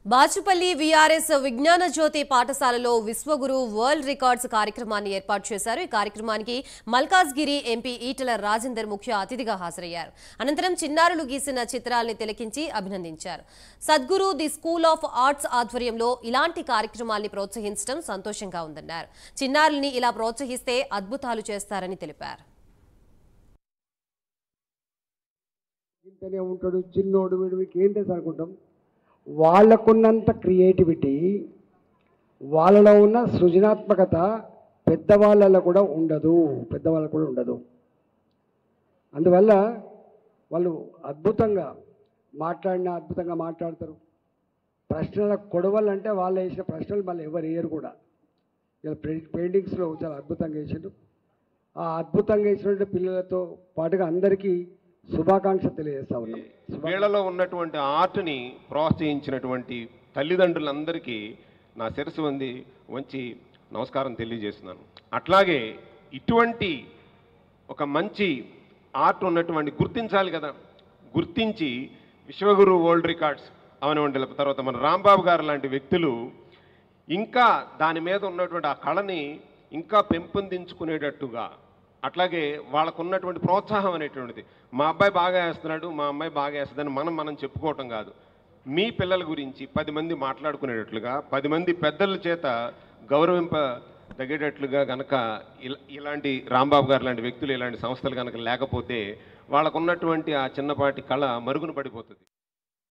Bachupally VRS విజ్ఞాన జ్యోతి పాఠశాలలో Vishwaguru world records కార్యక్రమాన్ని ఏర్పాటు చేశారు. ఈ కార్యక్రమానికి మల్కాజ్గిరి ఎంపీ ఈటల రాజేందర్ ముఖ్య అతిథిగా హాజరయ్యారు. అనంతరం చిన్నారులు గీసిన చిత్రాల్ని తిలకించి అభినందించారు. Sadhguru the school of arts ఆధ్వర్యంలో ఇలాంటి కార్యక్రమాల్ని ప్రోత్సహించడం సంతోషంగా ఉందన్నారు. చిన్నారుల్ని ఇలా ప్రోత్సహిస్తే అద్భుతాలు చేస్తారని తెలిపారు. ఉంటాడు చిన్నోడు వీడికి ఏం తెలుసు అనుకుంటాం. వాళ్ళకున్నంత క్రియేటివిటీ, వాళ్ళలో ఉన్న సృజనాత్మకత పెద్దవాళ్ళలో కూడా ఉండదు. అందువల్ల వాళ్ళు అద్భుతంగా మాట్లాడతారు. ప్రశ్నల కొడవలంటే వాళ్ళు వేసిన ప్రశ్నలు మళ్ళీ ఎవరు వేయరు కూడా. ఇలా పెయింటింగ్స్లో చాలా అద్భుతంగా వేసారు. ఆ అద్భుతంగా వేసినటువంటి పిల్లలతో పాటుగా అందరికీ శుభాకాంక్ష తెలియజేస్తా ఉన్నాం. వీళ్ళలో ఉన్నటువంటి ఆర్ట్ని ప్రోత్సహించినటువంటి తల్లిదండ్రులందరికీ నా శిరస్సు వంచి నమస్కారం తెలియజేస్తున్నాను. అట్లాగే ఇటువంటి ఒక మంచి ఆర్ట్ ఉన్నటువంటి గుర్తించాలి కదా, గుర్తించి విశ్వగురు వరల్డ్ రికార్డ్స్ అవనివ్వండి, తర్వాత మన రాంబాబు గారు లాంటి వ్యక్తులు ఇంకా దాని మీద ఉన్నటువంటి ఆ కళని ఇంకా పెంపొందించుకునేటట్టుగా, అట్లాగే వాళ్ళకు ఉన్నటువంటి ప్రోత్సాహం అనేటువంటిది, మా అబ్బాయి బాగా వేస్తున్నాడు, మా అమ్మాయి బాగా వేస్తుందని మనం చెప్పుకోవటం కాదు. మీ పిల్లల గురించి 10 మంది మాట్లాడుకునేటట్లుగా, 10 మంది పెద్దల చేత గౌరవింపదగేటట్లుగా కనుక ఇలాంటి రాంబాబు గారు లాంటి వ్యక్తులు, ఇలాంటి సంస్థలు కనుక లేకపోతే వాళ్ళకు ఉన్నటువంటి ఆ చిన్నపాటి కళ మరుగున పడిపోతుంది.